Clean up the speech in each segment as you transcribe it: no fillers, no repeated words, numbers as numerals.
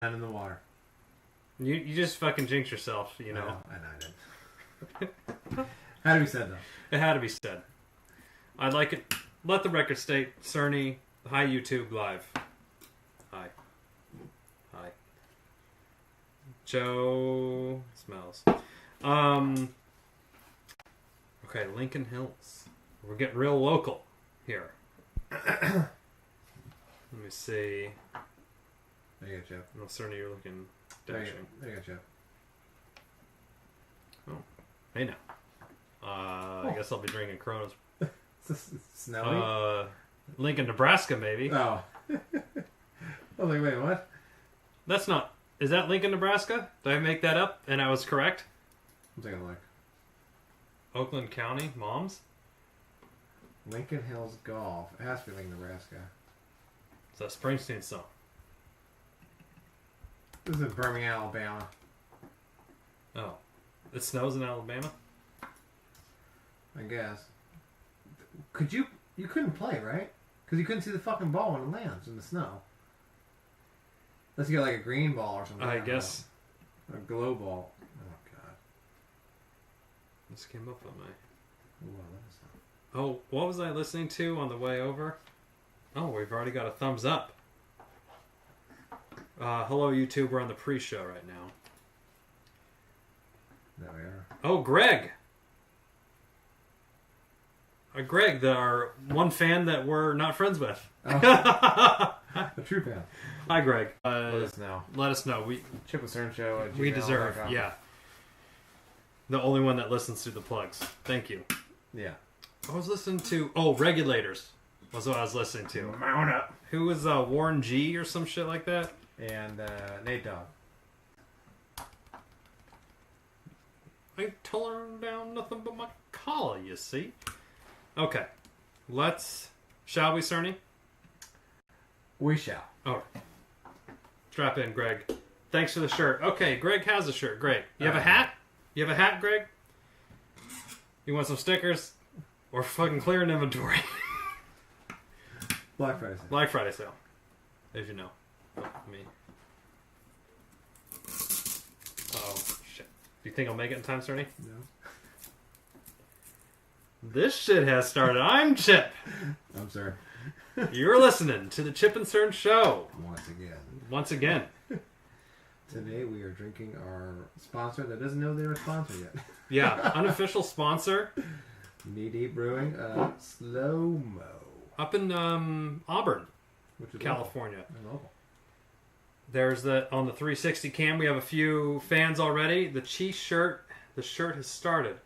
in the water. You just fucking jinx yourself, you know. I know I did. Had to be said, though. It had to be said. I'd like it. Let the record state, Cerny, hi YouTube live. Hi. Hi. Joe smells. Okay, Lincoln Hills. We're getting real local here. Let me see. There you go, Joe. No, Cerny, you're looking dashing. There you go, Joe. Oh, hey now. I guess I'll be drinking Coronas. Is this snowy? Lincoln, Nebraska, maybe. Oh. I was like, wait, what? That's not... Is that Lincoln, Nebraska? Did I make that up and I was correct? I'm taking a look. Oakland County, Moms? Lincoln Hills Golf. It has to be Lincoln, Nebraska. It's a Springsteen song. This is in Birmingham, Alabama. Oh. It snows in Alabama? I guess. You couldn't play, right? Because you couldn't see the fucking ball when it lands in the snow. Unless you got like a green ball or something. I guess. A glow ball. Oh, God. This came up on my... Ooh, I love this song. Oh, what was I listening to on the way over? Oh, we've already got a thumbs up. Hello, YouTube. We're on the pre-show right now. There we are. Oh, Greg! Greg, our one fan that we're not friends with. Oh. A true fan. Hi, Greg. Let us know. Let us know. Chip with Cern Show at We gmail.com. deserve, yeah. The only one that listens to the plugs. Thank you. Yeah. I was listening to... Oh, Regulators was what I was listening to. Mount up. Who was Warren G or some shit like that? And Nate Dogg. I turn down nothing but my collar, you see. Okay. Shall we, Cerny? We shall. Oh. Strap in, Greg. Thanks for the shirt. Okay, Greg has a shirt. Great. You have a hat? You have a hat, Greg? You want some stickers? Or fucking clearing inventory? Black Friday sale. Black Friday sale. As you know. I mean. Oh, shit. Do you think I'll make it in time, Cerny? No. This shit has started. I'm Chip. I'm sorry. You're listening to the Chip and Cern Show. Once again. Today we are drinking our sponsor that doesn't know they're a sponsor yet. Yeah, unofficial sponsor. BDay Brewing, Slow Mo. Up in Auburn, Which is California. local. There's on the 360 cam, we have a few fans already. The cheese shirt, the shirt has started.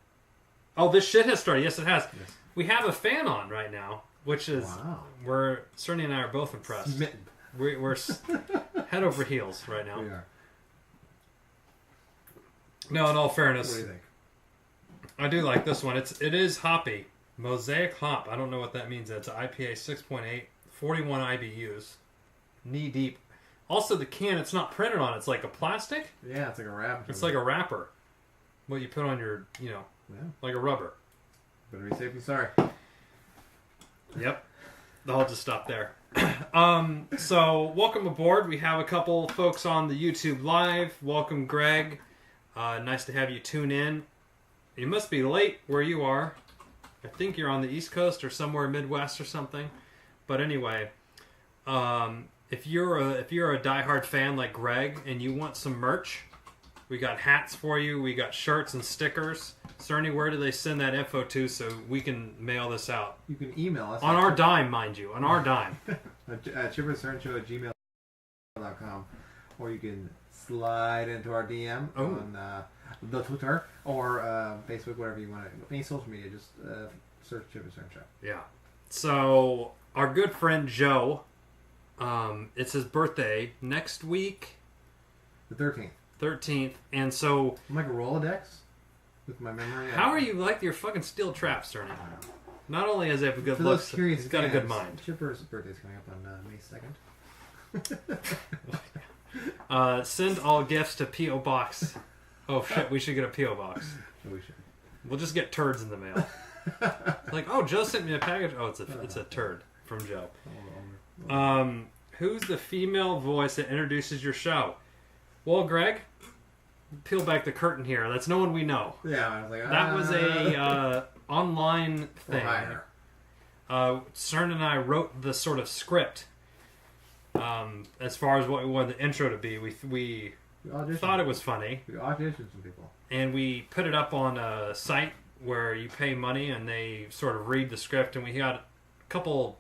Oh, this shit has started. Yes, it has. Yes. We have a fan on right now, which is, Cerny and I are both impressed. Smitten. We're head over heels right now. We are. No, in all fairness, What do you think? I do like this one. It is hoppy. Mosaic hop. I don't know what that means. It's an IPA 6.8, 41 IBUs. Knee deep. Also, the can, it's not printed on. It's like a plastic. Yeah, it's like a wrap. It's like a wrapper. What you put on your, like a rubber. Better be safe than sorry. Yep. I'll just stop there. So, welcome aboard. We have a couple folks on the YouTube Live. Welcome, Greg. Nice to have you tune in. You must be late where you are. I think you're on the East Coast or somewhere Midwest or something. But anyway, if you're a diehard fan like Greg and you want some merch, we got hats for you. We got shirts and stickers. Cerny, where do they send that info to so we can mail this out? You can email us. On our dime, mind you. On our dime. chippercernshow at gmail.com. Or you can slide into our DM on the Twitter or Facebook, whatever you want. Any social media, just search Chip and Cern Show. Yeah. So, our good friend Joe, it's his birthday next week. The 13th. 13th. And so... I'm like a Rolodex with my memory. How are you like your fucking steel traps, Cerny? Not only has he have a good look, he's got a good mind. Chipper's birthday is coming up on May 2nd. Send all gifts to P.O. Box. Oh shit, we should get a P.O. Box. We should. We'll just get turds in the mail. Like, oh, Joe sent me a package. Oh, it's a turd from Joe. Who's the female voice that introduces your show? Well, Greg, peel back the curtain here. That's no one we know. Yeah, I was like, That was a online for thing. hire. Cern and I wrote the sort of script. As far as what we wanted the intro to be, we thought it was funny. We auditioned some people. And we put it up on a site where you pay money and they sort of read the script. And we got a couple,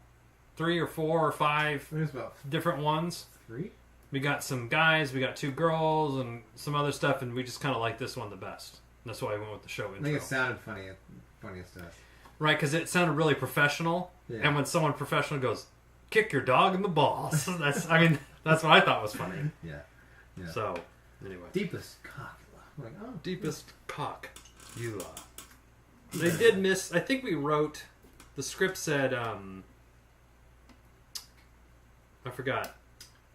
3 or 4 or 5 There's about different ones. 3? We got some guys, we got 2 girls, and some other stuff. And we just kind of like this one the best. And that's why I went with the show intro. I think it sounded funniest stuff. Right, because it sounded really professional. Yeah. And when someone professional goes, kick your dog in the balls. That's what I thought was funny. Yeah. So, anyway. Deepest cock. I'm like, oh. Deepest cock. You They did miss, I think we wrote, the script said, I forgot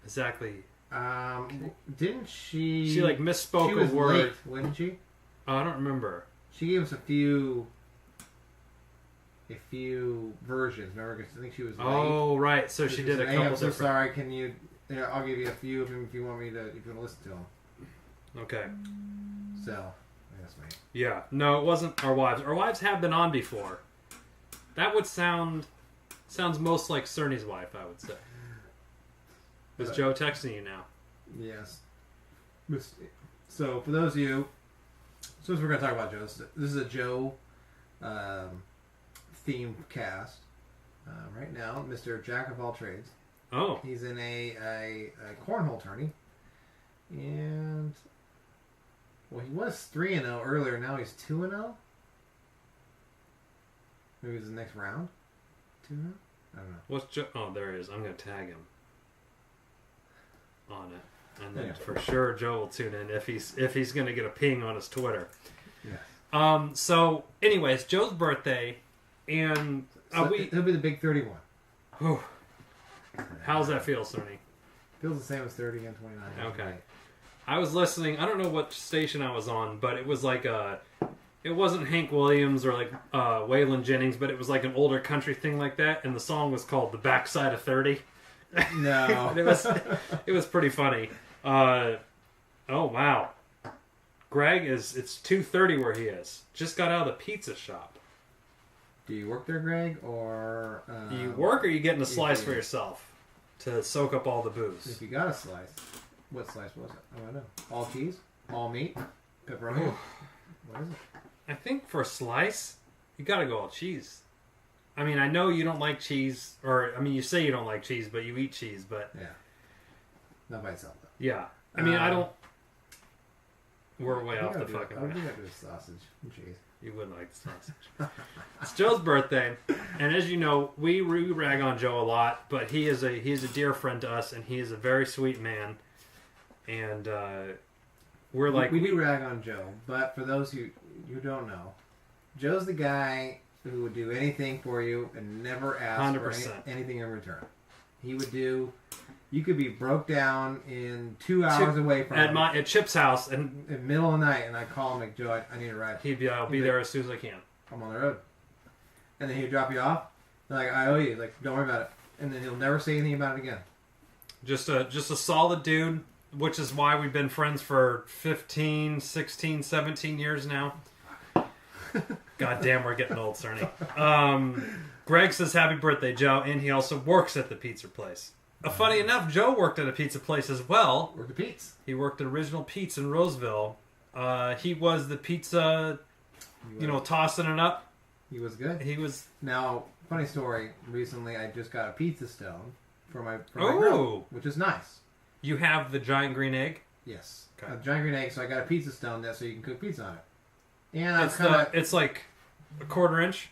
exactly. Didn't she... She like misspoke she was a word. late, wasn't she? Oh, I don't remember. She gave us a few versions. Remember, because I think she was late. Oh, right. So she did a said, couple hey, I'm so different. sorry. Can you? I'll give you a few of them if you want me to. If you want to listen to them. Okay. So, that's me. Yeah. No, it wasn't our wives. Our wives have been on before. That would sounds most like Cerny's wife, I would say. Is Joe texting you now? Yes. So, for those of you, since we're going to talk about Joe, this is a Joe themed cast. Right now, Mr. Jack of all trades. Oh. He's in a cornhole tourney. And, well, he was 3-0 earlier. Now he's 2-0. Maybe it's the next round. 2-0? I don't know. What's Joe? Oh, there he is. I'm going to tag him on it. And then for sure Joe will tune in if he's going to get a ping on his Twitter. Yeah. So, anyways, Joe's birthday, and He'll be the big 31. Whew. How's that feel, Cerny? Feels the same as 30 and 29. Okay. I was listening. I don't know what station I was on, but it was like it wasn't Hank Williams or like Waylon Jennings, but it was like an older country thing like that, and the song was called "The Backside of 30." No. it was pretty funny. Oh wow. Greg it's 2:30 where he is. Just got out of the pizza shop. Do you work there, Greg, or Do you work, or are you getting a slice for yourself to soak up all the booze? If you got a slice, what slice was it? Oh, I know. All cheese, all meat, pepperoni. What is it? I think for a slice, you gotta go all cheese. I mean, I know you don't like cheese, or I mean, you say you don't like cheese, but you eat cheese. But yeah, not by itself though. Yeah, I mean, I don't. We're way off the fucking. I would do that with sausage and cheese. You wouldn't like the sausage. It's Joe's birthday, and as you know, we rag on Joe a lot, but he's a dear friend to us, and he is a very sweet man. And we're like we do rag on Joe, but for those who don't know, Joe's the guy who would do anything for you and never ask 100%. for anything in return. He would do. You could be broke down in 2 hours away from him. At Chip's house, and in the middle of the night, and I call him like, Joe, I need a ride. I'll be there as soon as I can. I'm on the road. And then he'd drop you off. Like, I owe you. Like, don't worry about it. And then he'll never say anything about it again. Just a solid dude, which is why we've been friends for 15, 16, 17 years now. God damn, we're getting old, Cerny. Greg says happy birthday, Joe, and he also works at the pizza place. Funny enough, Joe worked at a pizza place as well. Worked at Pete's. He worked at Original Pete's in Roseville. He was the pizza, tossing it up. He was good. He was. Now, funny story. Recently, I just got a pizza stone for my grill, which is nice. You have the giant green egg? Yes. Okay. A giant green egg, so I got a pizza stone there so you can cook pizza on it. And it's like a 1/4 inch.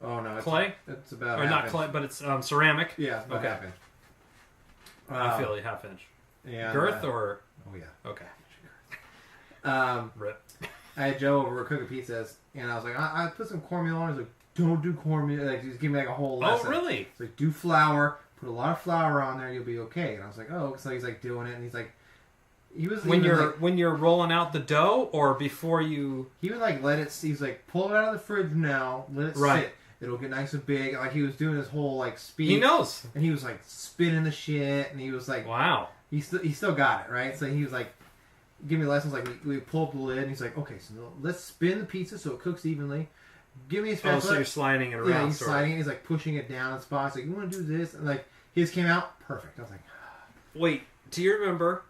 Oh no, clay. It's about or half not inch. clay, but it's ceramic. Yeah, it's about half inch. I feel you, half inch. And, girth or? Oh yeah. Okay. Rip. I had Joe over cooking pizzas, and I was like, I put some cornmeal on. He's like, don't do cornmeal. Like, just give me like a whole lesson. Oh really? It's like, do flour. Put a lot of flour on there. You'll be okay. And I was like, oh. So he's like doing it, and he's like, he was when you're rolling out the dough or before you. He would like let it. He's like, pull it out of the fridge now. Let it sit. It'll get nice and big. Like he was doing his whole like speed. He knows. And he was like spinning the shit, and he was like, wow. He still got it right. So he was like, give me lessons. Like we pull up the lid, and he's like, "Okay, so let's spin the pizza so it cooks evenly. Give me a spatula." Oh, so you're sliding it around. Yeah, he's sliding it. He's like pushing it down in spots. Like, you want to do this? And like his came out perfect. I was like, wait, do you remember,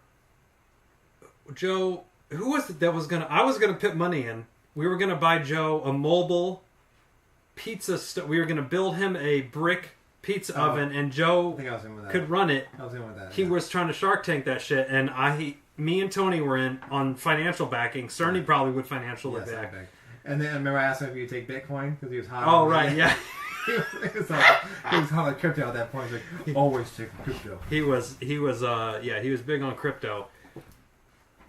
Joe? Who was it that was gonna? I was gonna put money in. We were gonna buy Joe a mobile pizza. We were gonna build him a brick pizza oven, and Joe I think I was in with that. could run it. I was in with that. He was trying to Shark Tank that shit, and me and Tony were in on financial backing. Cerny probably would financially back. And then I remember I asked him if he would take Bitcoin because he was hot. Oh right, yeah. he was hot on crypto at that point. He's like, always take crypto. He was he was big on crypto.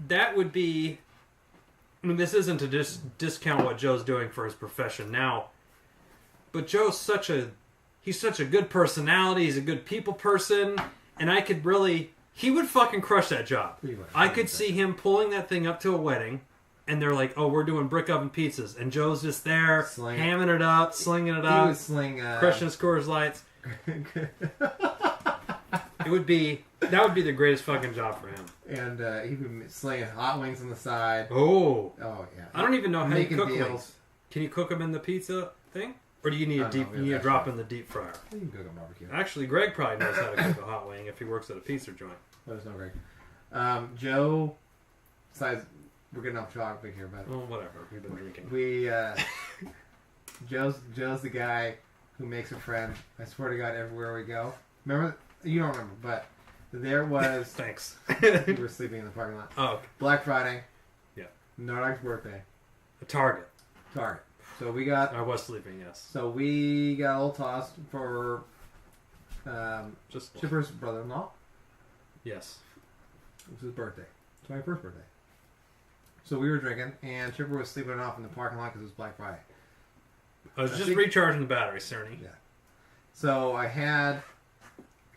That would be. I mean, this isn't to discount what Joe's doing for his profession now, but Joe's such a good personality. He's a good people person, and I could really. He would fucking crush that job. I could see him pulling that thing up to a wedding, and they're like, "Oh, we're doing brick oven pizzas," and Joe's just there, hamming it up, slinging it up, crushing his Coors Lights. That would be the greatest fucking job for him. And he'd be slinging hot wings on the side. Oh yeah. I don't even know how you cook deals. wings. Can you cook them in the pizza thing, or do you need a drop in the deep fryer? You can cook on barbecue. Actually, Greg probably knows how to cook a hot wing if he works at a pizza joint. There's no Greg. Joe, besides, we're getting off topic here, but whatever. We've been drinking. Joe's the guy who makes a friend. I swear to God, everywhere we go. Remember? You don't remember, but there was. Thanks. You were sleeping in the parking lot. Oh, okay. Black Friday. Yeah. Nardog's birthday. A Target. So we got. I was sleeping. Yes. So we got a little tossed for just Chipper's brother-in-law. Yes. It was his birthday. 21st birthday. So we were drinking, and Chipper was sleeping off in the parking lot because it was Black Friday. I was just recharging the battery, Cerny. Yeah. So I can't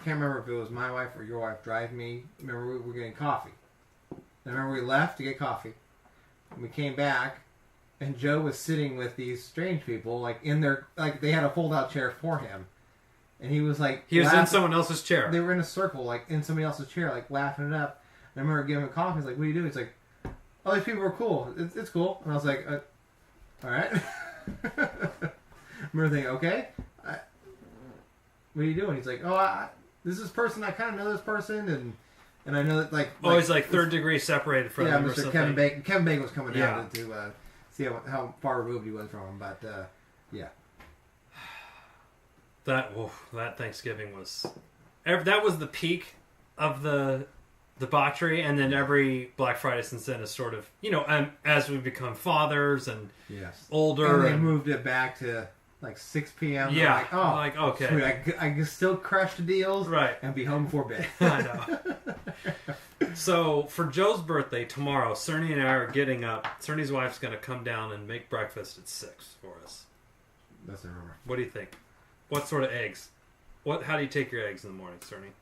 remember if it was my wife or your wife drive me. Remember we were getting coffee. And I remember we left to get coffee. And we came back, and Joe was sitting with these strange people, like in their, like they had a fold-out chair for him. And he was like... He was in someone else's chair. They were in a circle, like in somebody else's chair, like laughing it up. And I remember giving him coffee. He's like, "What do you do?" He's like, "Oh, these people are cool. It's cool." And I was like, "All right." I remember thinking, "Okay, what are you doing?" He's like, "Oh, this is person. I kind of know this person, and I know that like." Oh, he's like third degree separated from him. Mr. Kevin Bacon. Kevin Bacon was coming out to see how far removed he was from him, but yeah. That Thanksgiving was, that was the peak of the debauchery, and then every Black Friday since then is sort of, as we become fathers and older. And they moved it back to like 6 p.m. Yeah. Like, okay. Sweet. I can still crush the deals and be home before bed. I know. So for Joe's birthday tomorrow, Cerny and I are getting up. Cerny's wife's going to come down and make breakfast at 6 for us. That's the rumor. What do you think? What sort of eggs? How do you take your eggs in the morning, Cerny?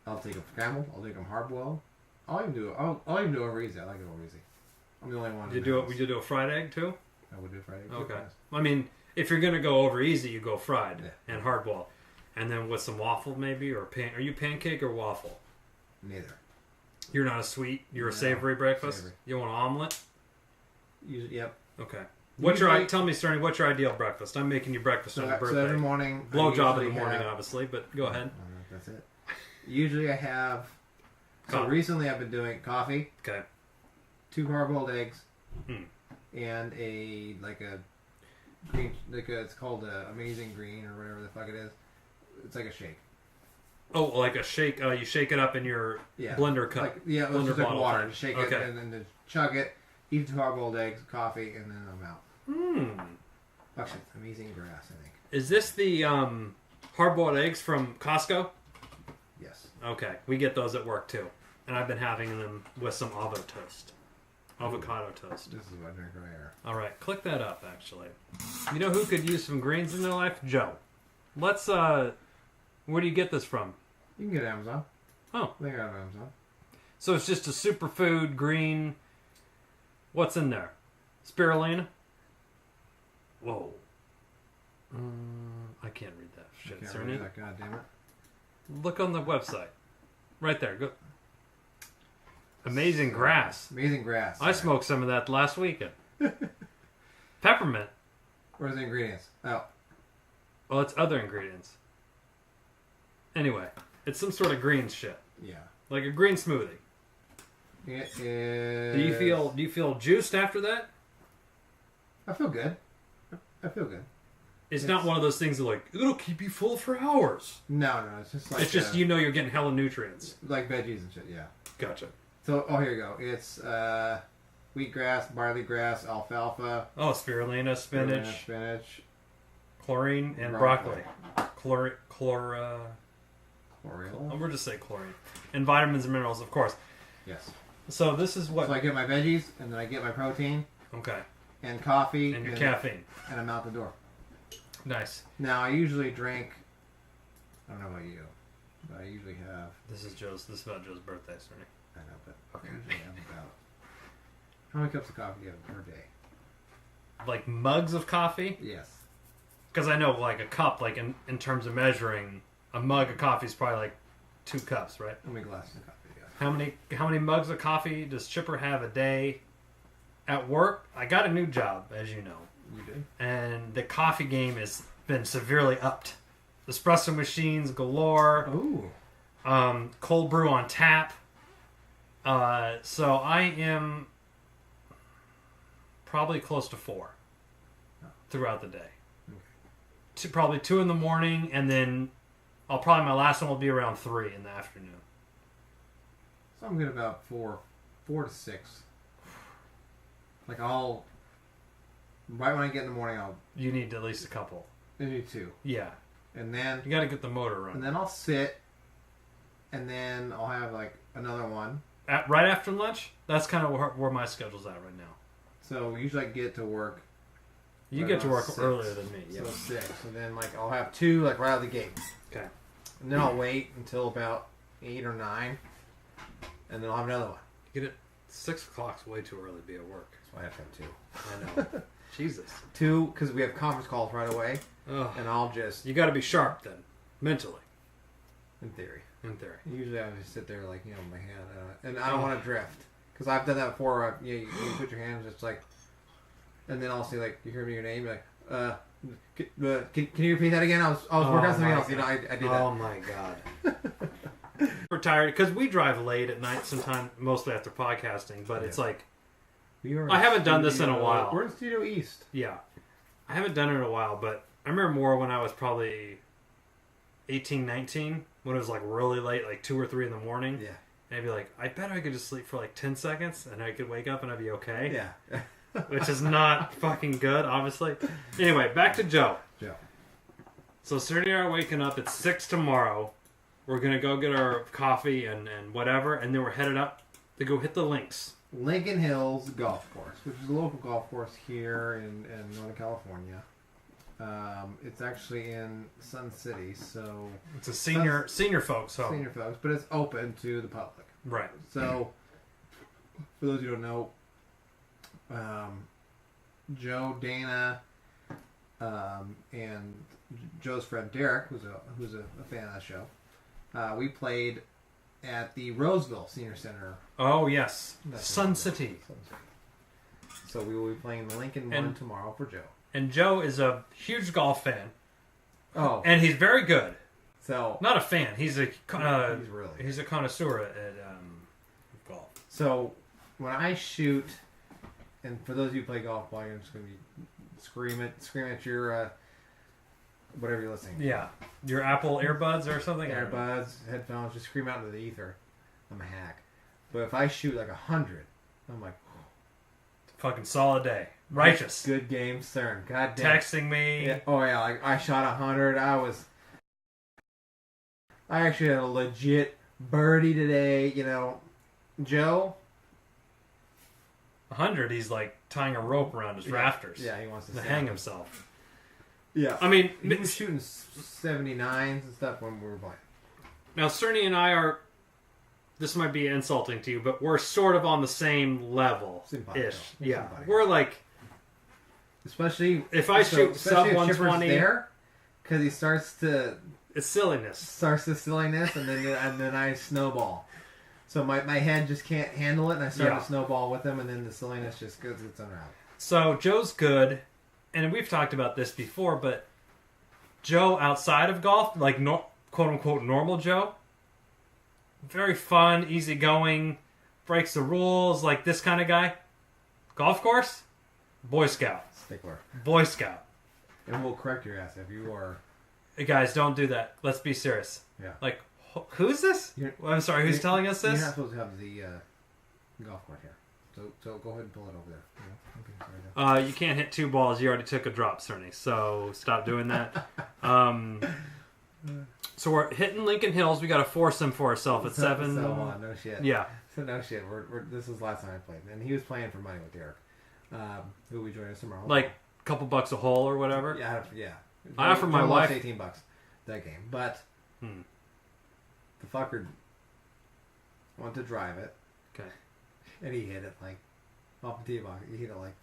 I'll take them scrambled. I'll take them hard boiled. I'll even do over easy. I like it over easy. I'm the only one. Would you do a fried egg too? I would do fried egg. Okay. I mean, if you're gonna go over easy, you go fried and hard boiled, and then with some waffle maybe or Are you pancake or waffle? Neither. You're not a sweet. You're a savory breakfast. Savory. You want an omelet? Yep. Okay. Tell me, Cerny, what's your ideal breakfast? I'm making you breakfast on your birthday. So every morning, blowjob in the morning, obviously, but go ahead. That's it. Usually I have. So recently I've been doing coffee. Okay. 2 hard-boiled eggs. And a green, it's called Amazing Green or whatever the fuck it is. It's like a shake. Oh, like a shake. You shake it up in your blender cup. Blender just like water. Thing. Shake it and then chug it. Eat 2 hard-boiled eggs, coffee, and then I'm out. Actually, Amazing Grass, I think. Is this the hard-boiled eggs from Costco? Yes. Okay, we get those at work too, and I've been having them with some avocado toast. This is what I drink right here. All right, click that up. Actually, you know who could use some greens in their life? Joe. Let's. Where do you get this from? You can get it at Amazon. Oh, I think I have Amazon. So it's just a superfood green. What's in there? Spirulina? Whoa. I can't read that shit, Cerny. God damn it. Look on the website. Right there. Go. Amazing grass. Amazing grass. I smoked some of that last weekend. Peppermint. Where's the ingredients? Oh. Well, it's other ingredients. Anyway, it's some sort of green shit. Yeah. Like a green smoothie. It is... Do you feel juiced after that? I feel good. I feel good. It's not one of those things that like, it'll keep you full for hours. No, it's just like... It's just you know you're getting hella nutrients. Like veggies and shit, yeah. Gotcha. So, here you go. It's wheatgrass, barley grass, alfalfa. Oh, spirulina, spinach. Chlorine, and broccoli. Chloral? We'll just say chlorine. And vitamins and minerals, of course. Yes. So this is what... So I get my veggies, and then I get my protein. Okay. And coffee. And your caffeine. And I'm out the door. Nice. Now, I usually drink... I don't know about you, but I usually have... This is about Joe's birthday, Cerny. I know, but okay. I usually have about... How many cups of coffee do you have per day? Like mugs of coffee? Yes. Because I know, like, a cup, like, in terms of measuring, a mug of coffee is probably, like, 2 cups, right? How many glasses of coffee do you have? How many mugs of coffee does Chipper have a day? At work, I got a new job, as you know. You did? And the coffee game has been severely upped. Espresso machines galore. Ooh. Cold brew on tap. So I am probably close to 4 throughout the day. Okay. Probably 2 in the morning, and then my last one will be around 3 in the afternoon. So I'm good about 4 to 6. Like right when I get in the morning, You need at least a couple. I need 2. Yeah. And then... You got to get the motor running. And then I'll sit, and then I'll have like another one. Right after lunch? That's kind of where my schedule's at right now. So usually I get to work. You get to work earlier than me. So 6. And then like I'll have 2 like right out of the gate. Okay. And then I'll wait until about 8 or 9. And then I'll have another one. Get it. 6 o'clock's way too early to be at work. So I have to have 2. I know. Jesus. 2, because we have conference calls right away. Ugh. And I'll just... You got to be sharp then, mentally. In theory. Usually I just sit there like, with my hand. And I don't want to drift. Because I've done that before. You put your hands just like... And then I'll say like, you hear me your name? You're like, can you repeat that again? I was working on something else. I did that. Oh my God. We're tired because we drive late at night sometimes, mostly after podcasting. But it's like, I haven't done this in a while. We're in Studio East. Yeah. I haven't done it in a while, but I remember more when I was probably 18, 19, when it was like really late, like 2 or 3 in the morning. Yeah. And I'd be like, I bet I could just sleep for like 10 seconds and I could wake up and I'd be okay. Yeah. Which is not fucking good, obviously. Anyway, back to Joe. So Cerny and I are waking up at 6 tomorrow. We're going to go get our coffee and whatever, and then we're headed up to go hit the links. Lincoln Hills Golf Course, which is a local golf course here in Northern California. It's actually in Sun City, so... It's a senior folks home. Senior folks, but it's open to the public. Right. So, for those who don't know, Joe, Dana, and Joe's friend Derek, who's a fan of the show, we played at the Roseville Senior Center. Oh, yes. Sun City. So we will be playing the Lincoln one tomorrow for Joe. And Joe is a huge golf fan. Oh. And he's very good. So not a fan. He's a he's a connoisseur at golf. So when I shoot, and for those of you who play golf, I'm just going to be scream at your whatever you're listening. Yeah, your Apple earbuds or something. Earbuds, headphones, just scream out into the ether. I'm a hack. But if I shoot like 100, I'm like, fucking solid day. Righteous. Good game, Cern. God damn. Texting me. Yeah. Oh yeah, like I shot 100. I actually had a legit birdie today. Joe. 100. He's like tying a rope around his rafters. Yeah, he wants to hang himself. Yeah, I mean, he was shooting 79s and stuff when we were playing. Now, Cerny and I are. This might be insulting to you, but we're sort of on the same level-ish. Yeah, we're like. Especially if I shoot sub 120 there, because he starts to. It's silliness. And then I snowball. So my head just can't handle it, and I start Yeah. to snowball with them, and then the silliness just goes its own route. So Joe's good, and we've talked about this before, but Joe outside of golf, like quote unquote normal Joe, very fun, easygoing, breaks the rules, like this kind of guy. Golf course, Boy Scout. Stickler. Boy Scout. And we'll correct your ass if you are... Hey guys, don't do that. Let's be serious. Yeah. Like, who's this? I'm sorry, who's telling us this? You're not supposed to have the golf cart here. So go ahead and pull it over there. Yeah. Okay, sorry. You can't hit 2 balls. You already took a drop, Cerny. So stop doing that. So we're hitting Lincoln Hills. We got a foursome for ourselves at 7. No shit. Yeah. So no shit. This was last time I played, and he was playing for money with Derek, who we joined us tomorrow. Like a couple bucks a hole or whatever. Yeah. I offered my wife $18 that game, but the fucker wanted to drive it. Okay. And he hit it like off the tee box. He hit it like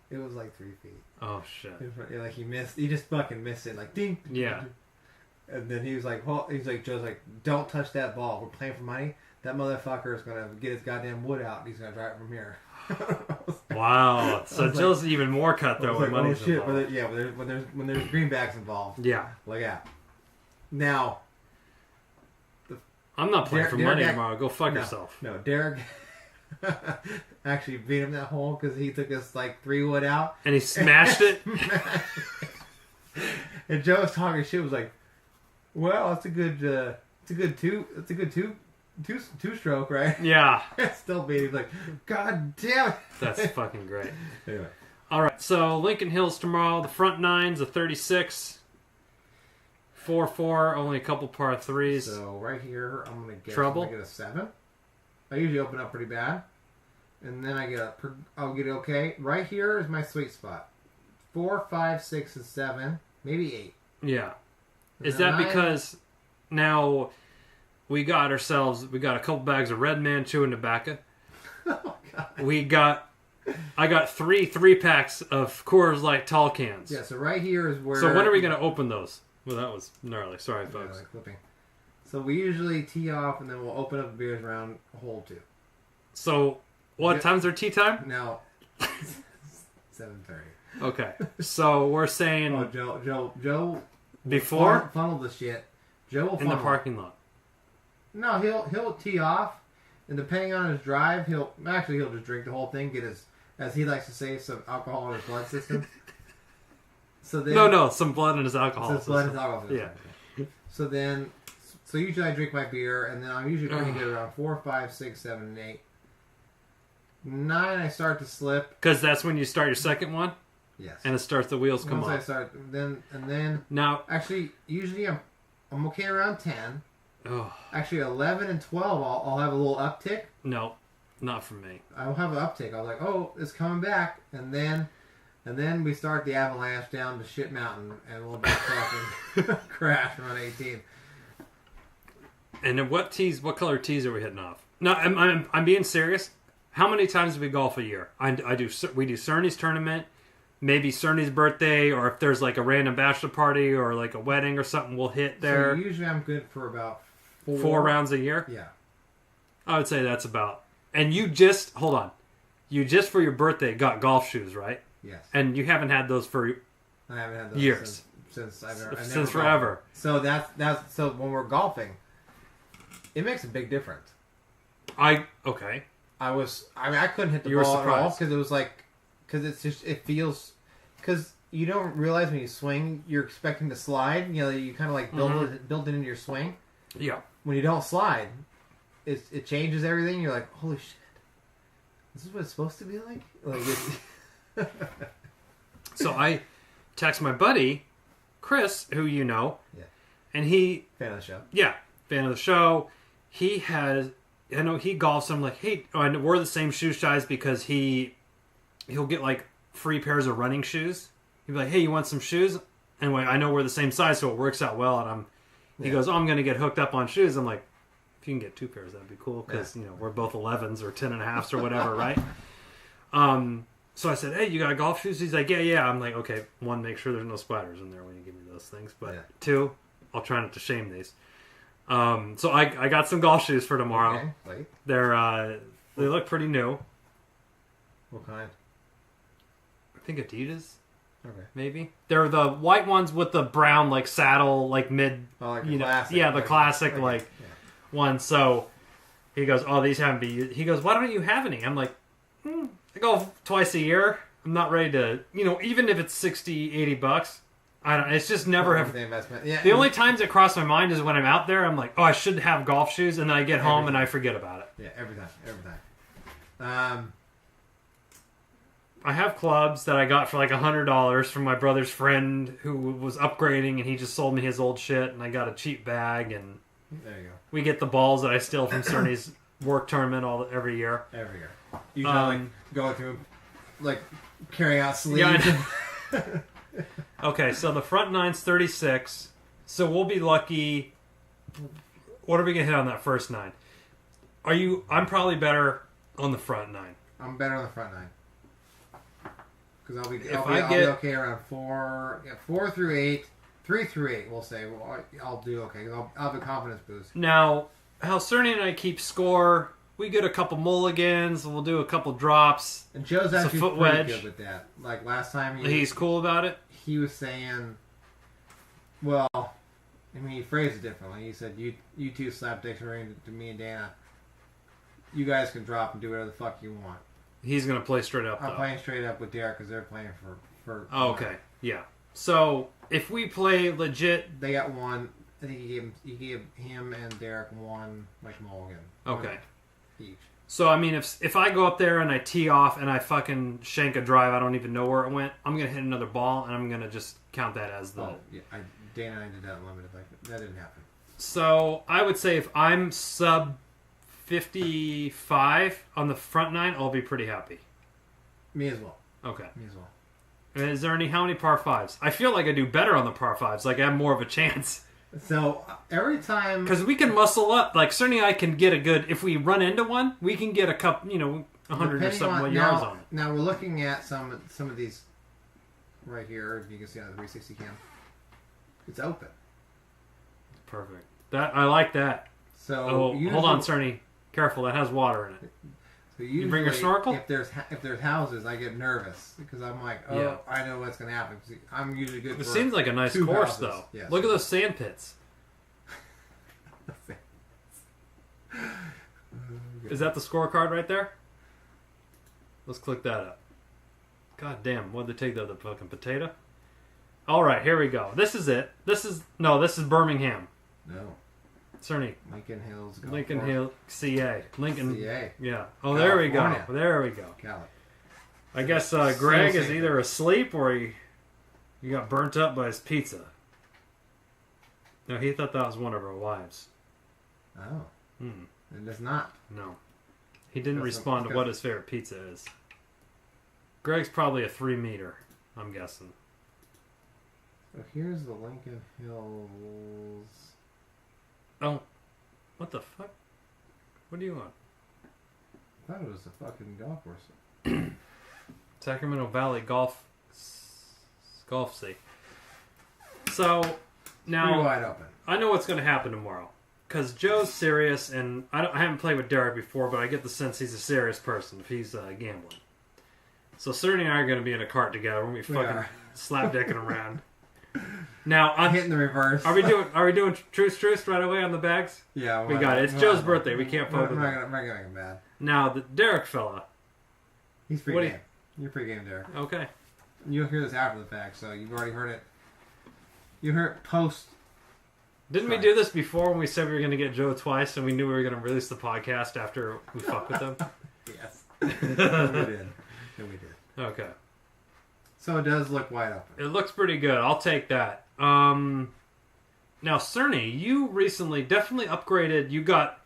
it was like 3 feet. Oh shit! Like he missed. He just fucking missed it. Like ding. Yeah. And then he was like, well, Joe's like, don't touch that ball. We're playing for money. That motherfucker is gonna get his goddamn wood out. And he's gonna drive it from here. Wow. So Jill's like, even more cutthroat when money's involved. When there's greenbacks involved. Yeah. Look out. Now. I'm not playing for money tomorrow. Go fuck yourself. No, Derek actually beat him that hole because he took us like 3 wood out. And he smashed it? And Joe was talking shit, was like, well, it's a good two stroke, right? Yeah. Still beat him. Like, God damn it. That's fucking great. Anyway. Alright, so Lincoln Hills tomorrow. The front nine's a 36. 4-4, only a couple par 3s. So right here, I'm going to get Trouble? a 7. I usually open up pretty bad. And then I'll get okay. Right here is my sweet spot. 4, 5, 6, and 7. Maybe 8. Yeah. And Is then that because now we got a couple bags of Red Man chewing tobacco? Oh, God. I got 3 3-packs of Coors Light tall cans. Yeah, so right here is where... So when are we going to open those? Well, that was gnarly. Sorry, folks. Yeah, like clipping. So we usually tee off, and then we'll open up the beers around hole 2. So what time's our tea time? Now, 7:30. Okay. So we're saying... Oh, Joe... Before? Funnel the shit. Joe will funnel. In the parking lot. No, he'll tee off, and depending on his drive, he'll just drink the whole thing, get his, as he likes to say, some alcohol in his blood system. So then, some blood in his alcohol system. Blood in his alcohol system. Yeah. So usually I drink my beer, and then I'm usually pretty good around 4, 5, 6, 7, and 8. 9, I start to slip. Because that's when you start your second one? Yes. And it starts, the wheels come off. Once I start, then now, actually, usually I'm okay around 10. Oh. Actually, 11 and 12, I'll have a little uptick. No, not for me. I'll have an uptick. I was like, oh, it's coming back, and then we start the avalanche down to Shit Mountain, and we'll just fucking crash around 18. And then what color tees are we hitting off? No, I'm being serious. How many times do we golf a year? We do Cerny's tournament, maybe Cerny's birthday, or if there's like a random bachelor party or like a wedding or something, we'll hit there. So usually I'm good for about 4 rounds a year? Yeah. I would say that's about. And you just for your birthday got golf shoes, right? Yes. And you haven't had those for I haven't had those years. Since since forever. So that's so when we're golfing, it makes a big difference. Okay. I couldn't hit the You were ball at all surprised. because it was like, it feels, because you don't realize when you swing, you're expecting to slide. You know, you kind of like build it into your swing. Yeah. When you don't slide, it changes everything. You're like, holy shit, this is what it's supposed to be like. So I text my buddy Chris, who you know, and he fan of the show. Yeah, fan of the show. He has. I know he golfs. I'm like, hey, I wear the same shoe size because he'll get like free pairs of running shoes. He'll be like, hey, you want some shoes? Anyway, I know we're the same size, so it works out well. And he goes, oh, I'm going to get hooked up on shoes. I'm like, if you can get 2 pairs, that'd be cool because we're both 11s or 10.5s or whatever, right? So I said, hey, you got golf shoes? He's like, yeah. I'm like, okay, 1, make sure there's no splatters in there when you give me those things, but 2, I'll try not to shame these. So I got some golf shoes for tomorrow. Okay, wait. They look pretty new. What kind? I think Adidas. Okay. Maybe they're the white ones with the brown like saddle like mid. Oh, like you know, classic. yeah, the like, classic okay. like Yeah. one. So he goes, "Oh, these haven't been used." He goes, "Why don't you have any?" I'm like, I go twice a year. I'm not ready to, even if it's $60-$80. I don't. It's just never have. The investment. Yeah. The only times it cross my mind is when I'm out there. I'm like, "Oh, I should have golf shoes," and then I get home and I forget about it. Yeah, every time. I have clubs that I got for like $100 from my brother's friend who was upgrading, and he just sold me his old shit, and I got a cheap bag, and There you go. we get the balls that I steal from Cerny's work tournament every year. Every year. Usually, like going through, like carrying out sleeves. Yeah, okay, so the front nine's 36, so we'll be lucky. What are we gonna hit on that first nine? I'm probably better on the front nine. I'm better on the front nine. Because I'll be okay around 4 through 8, 3 through 8. We'll say I'll do okay. 'Cause I'll have a confidence boost. Now, how Cerny and I keep score, we get a couple mulligans. We'll do a couple drops. And Joe's actually foot pretty wedge. good with that. Like last time, He's cool about it. He was saying, well, I mean, he phrased it differently. He said, "You two slap dicks ring to me and Dana. You guys can drop and do whatever the fuck you want." He's gonna play straight up. I'm though. playing straight up with Derek because they're playing for. Oh, okay, yeah. So if we play legit, They got one. I think he gave him and Derek one like mulligan. okay. One each. So I mean, if I go up there and I tee off and I fucking shank a drive, I don't even know where it went. I'm gonna hit another ball and I'm gonna just count that as the. Oh yeah, Dana and I did that limited. Like that didn't happen. So I would say if I'm sub 55 on the front nine, I'll be pretty happy. Me as well. Okay. Me as well. Is there how many par fives? I feel like I do better on the par fives. Like I have more of a chance. So every time, Because we can muscle up. Like certainly I can get a good. If we run into one, we can get a couple. 100 or something yards on it. Now we're looking at some of these right here. If you can see on the 360 cam, it's open. Perfect. That I like that. So hold on, Cerny. Careful, that has water in it. So you bring your snorkel? If there's houses, I get nervous because I'm like, I know what's gonna happen. I'm usually good. It for seems like a nice 2 course, houses. though. Yes. Look at those sand pits. Is that the scorecard right there? Let's click that up. God damn, what'd they take the fucking potato? All right, here we go. This is it. This is Birmingham. No. Cerny. Lincoln Hills. Golf Lincoln Course. Hill, CA. Lincoln. CA. Yeah. Oh, there we go. California. There we go. Cali. I guess Greg is either asleep or he got burnt up by his pizza. No, he thought that was one of our wives. Oh. It is not. No. He didn't Because respond to because- what his favorite pizza is. Greg's probably a 3-meter, I'm guessing. So here's the Lincoln Hills. Oh, what the fuck? What do you want? I thought it was a fucking golf course. Sacramento Valley Golf Sea. So Pretty now wide open. I know what's going to happen tomorrow because Joe's serious, and I haven't played with Derek before, but I get the sense he's a serious person if he's gambling. So Cerny and I are going to be in a cart together when we fucking slapdicking around. Now I'm hitting the reverse. Are we doing truce right away on the bags? Yeah, we got it. It's Joe's birthday. We can't fuck with I'm him. not gonna make him mad. Now the Derek fella. He's free game. You're free game, Derek. Okay. You'll hear this after the fact, so you've already heard it. You heard it post. Didn't we do this before when we said we were going to get Joe twice and we knew we were going to release the podcast after we fucked with him? Yes. we did. Yeah, we did. Okay. So it does look wide open. It looks pretty good. I'll take that. Now, Cerny, you recently definitely upgraded. You got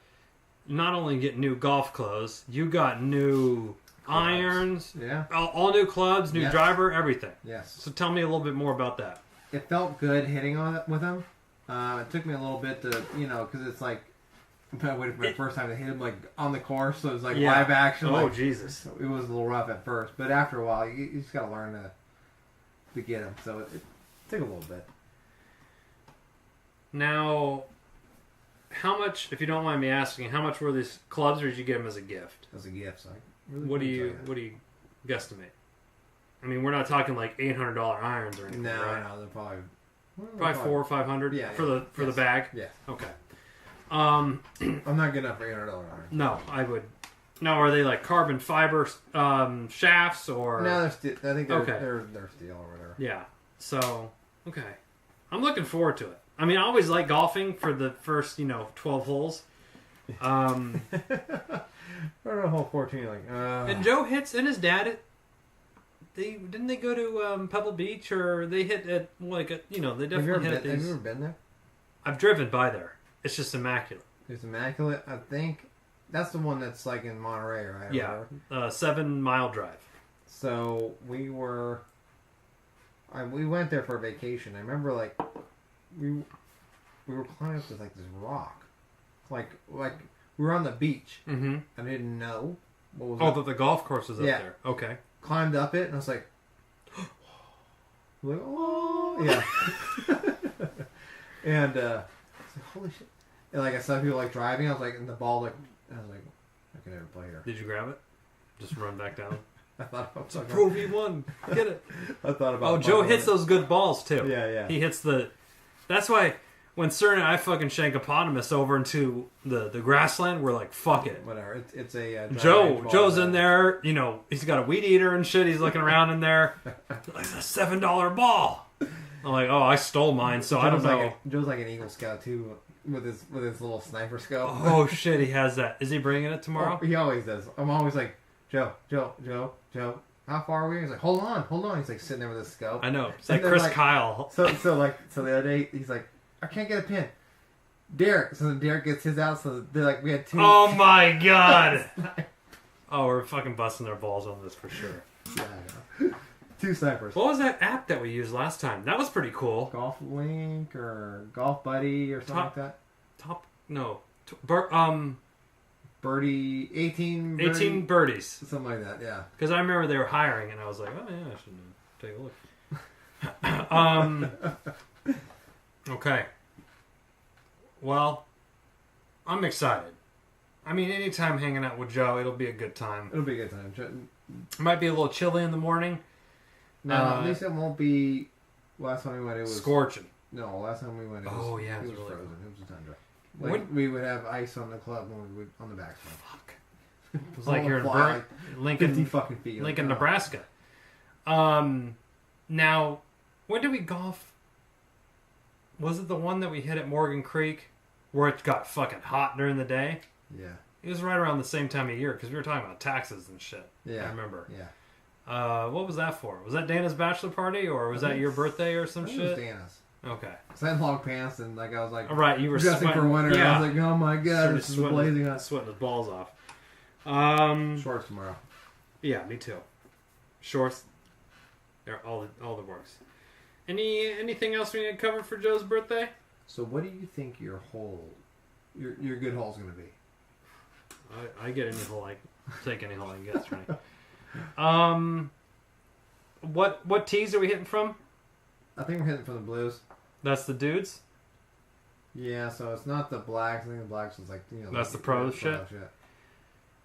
not only get new golf clothes, you got new irons. Yeah. All new clubs, new driver, everything. Yes. So tell me a little bit more about that. It felt good hitting on it with them. It took me a little bit to, because it's like, I waited for my first time to hit him like on the course, so it was like live action. Oh, like, Jesus. It was a little rough at first, but after a while, you just got to learn to get him. So it took a little bit. Now, how much, if you don't mind me asking, how much were these clubs, or did you get them as a gift? As a gift, so What do you guesstimate? I mean, we're not talking like $800 irons or anything. No, right? no, they're probably 400 or 500. Yeah, for the bag. Yeah. Okay. I'm not good enough for $800 iron. No, I would. No, are they like carbon fiber shafts or? No, they're steel. I think they're Okay. they're steel or whatever. Yeah. So okay, I'm looking forward to it. I mean, I always like golfing for the first 12 holes. Or a hole 14, like. And Joe hits, and his dad. Didn't they go to Pebble Beach, or they hit at they definitely hit at these. Have you ever been there? I've driven by there. It's just immaculate. It's immaculate. I think that's the one that's like in Monterey, right? Yeah, 7-mile drive. So we went there for a vacation. I remember like we were climbing up to like this rock, like we were on the beach. Mm-hmm. I didn't know what was. Oh, the golf course was up there. Okay. Climbed up it and I was like, oh yeah, and I was like, holy shit! And like I saw people like driving. I was like, and the ball like, I was like, I can never play here. Did you grab it? Just run back down. I thought about it's a Pro V1. Get it. I thought about. Oh, Joe hits those good balls too. Yeah. He hits the. That's why when Cern and I fucking shankopotamus over into the grassland, we're like, fuck it. Whatever. It's a Joe's in there. He's got a weed eater and shit. He's looking around in there. Like a $7 ball. I'm like, oh, I stole mine, so I don't know. Joe's like an Eagle Scout too, with his little sniper scope. Oh shit, he has that. Is he bringing it tomorrow? Oh, he always does. I'm always like, Joe. How far are we? He's like, hold on. He's like sitting there with his scope. I know. It's like Chris Kyle. So the other day he's like, I can't get a pin. Derek. So then Derek gets his out. So they're like, we had two. Oh my god. Oh, we're fucking busting their balls on this for sure. Yeah, I know. 2 snipers. What was that app that we used last time? That was pretty cool. Golf Link or Golf Buddy or something like that. Birdie 18 birdies. Something like that, yeah. Because I remember they were hiring, and I was like, oh yeah, I should take a look. Okay. Well, I'm excited. I mean, anytime hanging out with Joe, it'll be a good time. It'll be a good time. It might be a little chilly in the morning. No, at least it won't be. Last time we went, it was scorching. No, last time we went, it was, it was really frozen. It was a tundra. Like we would have ice on the club when we would on the backswing. Fuck. It was like you're in Lincoln, 50 fucking feet. Lincoln, Nebraska. Now, when did we golf? Was it the one that we hit at Morgan Creek, where it got fucking hot during the day? Yeah. It was right around the same time of year because we were talking about taxes and shit. Yeah. I remember. Yeah. What was that for? Was that Dana's bachelor party, or was that your birthday or some shit? It was Dana's. Okay. So I had long pants and like I was like, all right, you were dressing for winter. Yeah. I was like, oh my god, this is blazing hot. Sweating his balls off. Shorts tomorrow. Yeah, me too. Shorts. They're all the works. Anything else we need to cover for Joe's birthday? So what do you think your good hole is going to be? I get any hole. I take any hole I can get. Right. What tees are we hitting from? I think we're hitting from the blues. That's the dudes. Yeah, so it's not the blacks. I think the blacks is like That's the pro shit.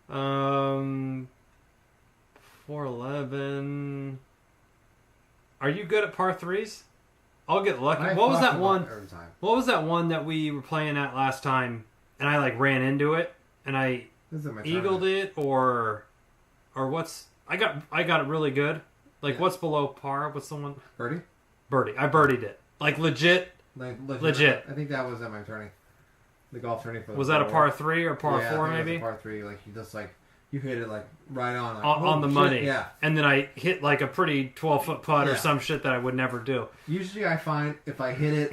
411. Are you good at par threes? I'll get lucky. What was that one? What was that one that we were playing at last time? And I like ran into it and I eagled it, or what's? I got it really good. Like what's below par? What's the one? Birdie. I birdied it. Like legit. Legit. I think that was at my tourney. The golf tourney for. Was that a par 3 or par 4 maybe? It was a par 3. Like you just you hit it like right on. Like, on the money. Yeah. And then I hit like a pretty 12-foot putt or some shit that I would never do. Usually I find if I hit it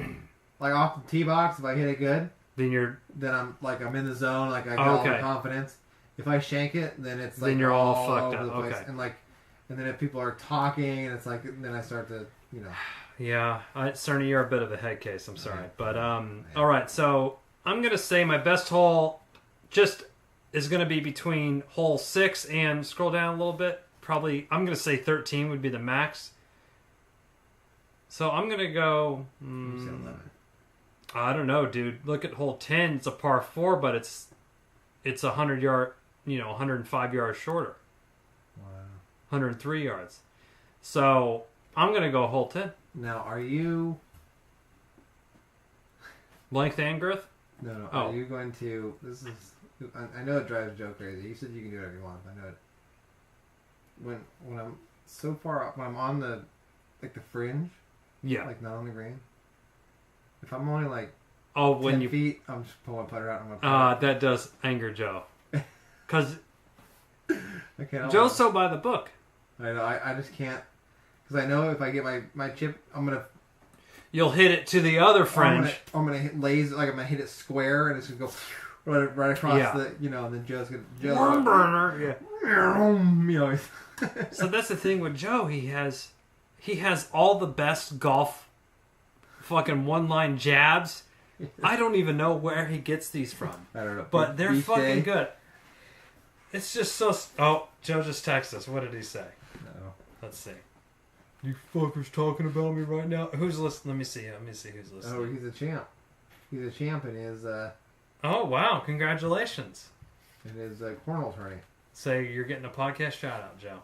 like off the tee box, if I hit it good, then I'm in the zone. Like I got all the confidence. If I shank it, then it's like then you're all fucked over up. the place. Okay. And then if people are talking, and it's like then I start to Yeah, Cerny, you're a bit of a head case. I'm sorry, but all right. So I'm gonna say my best hole just is gonna be between hole 6 and scroll down a little bit. Probably I'm gonna say 13 would be the max. So I'm gonna go. 11. I don't know, dude. Look at hole 10. It's a par 4, but it's 100 yard, 105 yards shorter. Wow. 103 yards. So I'm gonna go hole 10. Now, are you Length and girth? No. Oh. Are you going to? This is. I know it drives Joe crazy. You said you can do whatever you want. I know it. When I'm so far up, when I'm on the fringe, Yeah. like not on the green. If I'm only like 10 feet, I'm just pulling my putter out. I'm gonna that does anger Joe, because okay, Joe's so by the book. I know. I just can't, because I know if I get my chip, You'll hit it to the other fringe. I'm gonna hit laser, like I'm gonna hit it square, and it's gonna go right across the, and then Joe's gonna Worm burner. Yeah. So that's the thing with Joe. He has all the best golf fucking one-line jabs. I don't even know where he gets these from. I don't know. But they're fucking BDay. good. It's just so... Oh, Joe just texted us. What did he say? No. Let's see. You fuckers talking about me right now? Who's listening? Let me see who's listening. Oh, he's a champ. He's a champ in his Oh, wow. Congratulations. cornhole tourney. Say you're getting a podcast shout out, Joe.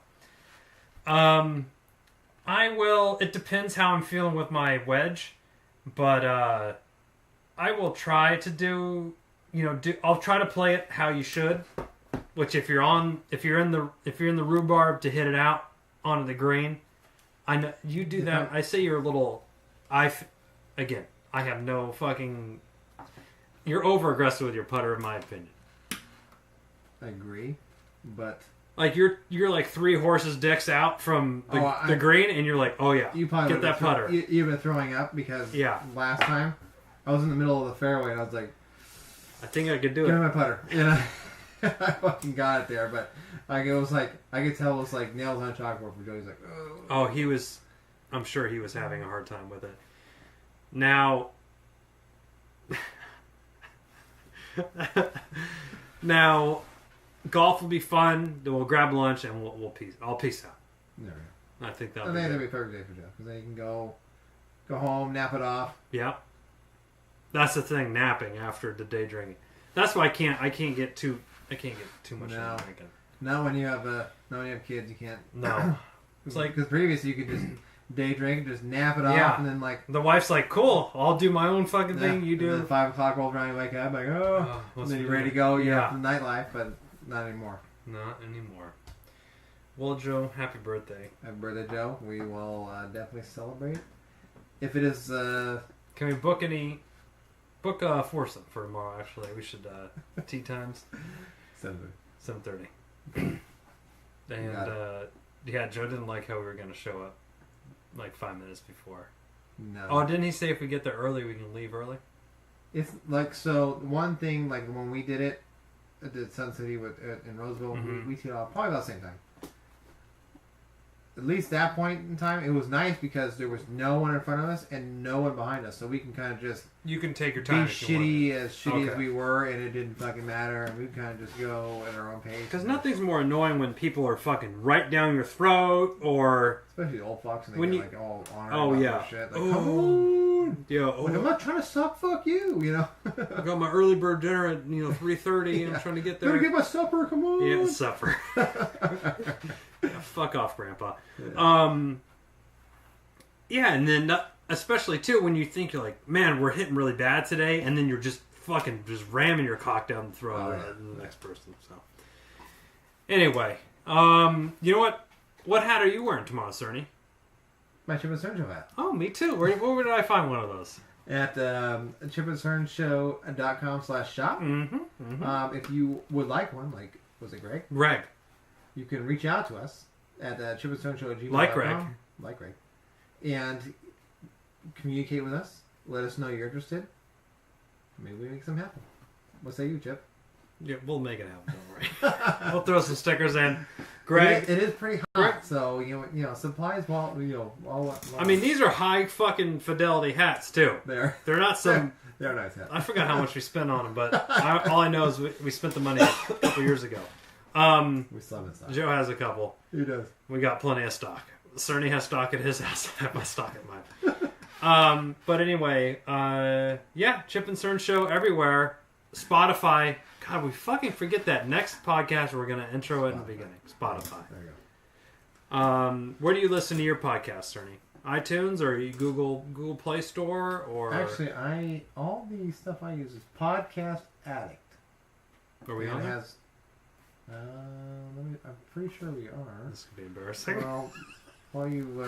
I will. It depends how I'm feeling with my wedge, but I will try to do. I'll try to play it how you should. Which if you're in the rhubarb to hit it out onto the green, I know you do that. I say you're a little. Again, I have no fucking. You're over aggressive with your putter, in my opinion. I agree, but like you're like 3 horses' dicks out from the green, and you're like, oh yeah, you probably get that putter. You've been throwing up because last time I was in the middle of the fairway and I was like, I think I could do give it. me my putter. I fucking got it there, but it was like I could tell it was like nails on a chalkboard for Joe. He's like, oh, he was. I'm sure he was having a hard time with it. Now. Now, golf will be fun. Then we'll grab lunch and we'll peace. I'll peace out. No. I think that'll be a perfect day for Joe because then you can go home, nap it off. Yeah, that's the thing. Napping after the day drinking. That's why I can't get too much drinking. Now when you have kids, you can't. No, it's like because previously you could just day drink, just nap it off, and then like the wife's like, "Cool, I'll do my own fucking thing. You do." And then 5 o'clock rolls around, you wake up like, and then you're ready to go. You have the nightlife, but not anymore. Not anymore. Well, Joe, happy birthday! Happy birthday, Joe. We will definitely celebrate. If it is, can we book a foursome for tomorrow? Actually, we should tea times 7:30. And Joe didn't like how we were going to show up like 5 minutes before. No. Oh, didn't he say if we get there early, we can leave early? It's like, so one thing, like when we did it at the Sun City in Roseville, we teed off probably about the same time. At least that point in time, it was nice because there was no one in front of us and no one behind us, so we can kind of just you can take your time. Be shitty as we were, and it didn't fucking matter, and we kind of just go at our own pace. Because nothing's more annoying when people are fucking right down your throat, or especially the old fucks, and they get like all honored about their shit. Like, come on, like, I'm not trying to suck. Fuck you, I got my early bird dinner at 3:30. I'm trying to get there. Gotta get my supper. Come on. Yeah, supper. Fuck off, Grandpa. Yeah. And then especially too when you think you're like, man, we're hitting really bad today, and then you're just fucking just ramming your cock down the throat of the next person. So anyway, you know what? What hat are you wearing tomorrow, Cerny? My Chip and Cern show hat. Oh, me too. Where did I find one of those? At chipandcernshow.com/shop. If you would like one, like, was it Greg? Greg. You can reach out to us at chipandcernshow@gmail.com. Like Greg. Like Greg. And communicate with us. Let us know you're interested. Maybe we make something happen. What say you, Chip? Yeah, we'll make it happen. Don't worry. We'll throw some stickers in. Greg, it is pretty hot, so you know supplies. Well, I mean, these are high fucking fidelity hats too. They're not some. They're nice hats. I forgot how much we spent on them, but all I know is we spent the money a couple years ago. We still have it stock. Joe has a couple. He does. We got plenty of stock. Cerny has stock at his house. I have my stock at mine. But anyway, yeah, Chip and Cern Show everywhere. Spotify. God, we fucking forget that. Next podcast, we're going to intro it in the beginning. Spotify. There you go. Where do you listen to your podcast, Cerny? iTunes or Google Play Store? Or Actually, all the stuff I use is Podcast Addict. Are we on it there? has. I'm pretty sure we are. This could be embarrassing. Well, while you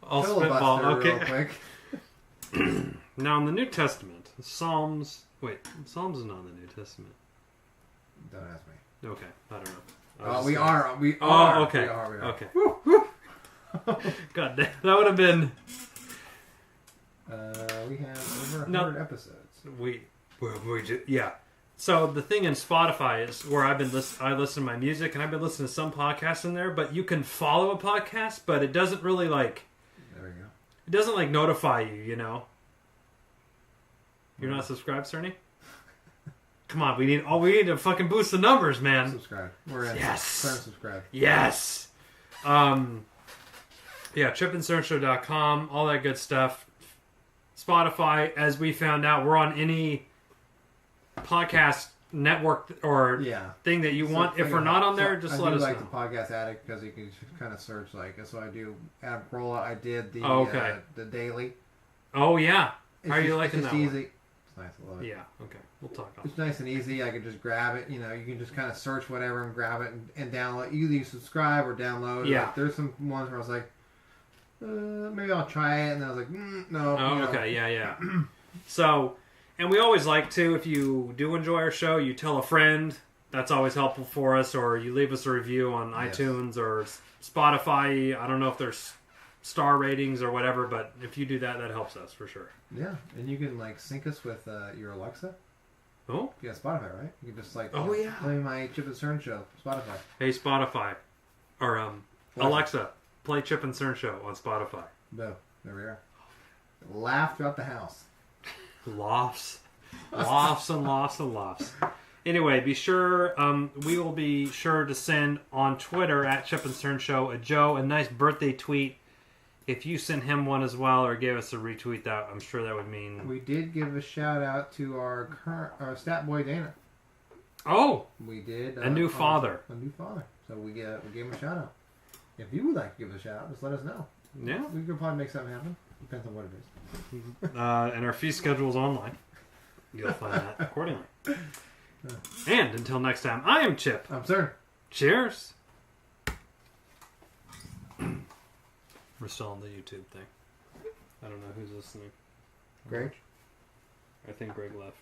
I'll filibuster spitball. Okay. real quick. Now, in the New Testament, Psalms. Wait, Psalms is not in the New Testament. Don't ask me. Okay, I don't know. We are. We are. Oh, okay. We are. Okay. God damn, that would have been. We have over 100 episodes. Yeah. So the thing in Spotify is where I listen to my music, and I've been listening to some podcasts in there. But you can follow a podcast, but it doesn't really like. There we go. It doesn't like notify you. You know. You're not subscribed, Cerny? Come on, we need to fucking boost the numbers, man. Subscribe. We're in. Yes. Subscribe. Yes. Yeah, chipandcernshow.com, all that good stuff. Spotify, as we found out, we're on any podcast network or thing that you want. If we're not on there, just let us know. I do like the Podcast Addict because you can just kind of search like. So I do Rolla. I did the the daily. Oh yeah. How are you liking that? It's easy. It's nice. I love it. Yeah. Okay. We'll talk on it. It's nice and easy. I can just grab it. You know, you can just kind of search whatever and grab it and download. Either you subscribe or download. Yeah. Like, there's some ones where I was like, maybe I'll try it, and then I was like, no. Oh, okay. Yeah. So, and we always like to, if you do enjoy our show, you tell a friend. That's always helpful for us. Or you leave us a review on iTunes or Spotify. I don't know if there's star ratings or whatever, but if you do that, that helps us for sure. Yeah, and you can like sync us with your Alexa. Oh, yeah, Spotify, right? You can just like play my Chip and Cern show, Spotify. Hey Spotify, or Alexa, play Chip and Cern show on Spotify. Boom, there we are. Laugh throughout the house. Lofts and lofts. Anyway, be sure, we will be sure to send on Twitter at Chip and Cern Show a nice birthday tweet. If you send him one as well or gave us a retweet, that I'm sure that would mean... We did give a shout out to our stat boy Dana. Oh! We did. A new father. A new father. So we gave him a shout out. If you would like to give us a shout out, just let us know. Yeah. We could probably make something happen. Depends on what it is. And our fee schedule is online. You'll find that accordingly. And until next time, I am Chip. I'm Cern. Cheers. We're still on the YouTube thing. I don't know who's listening. Greg? I think Greg left.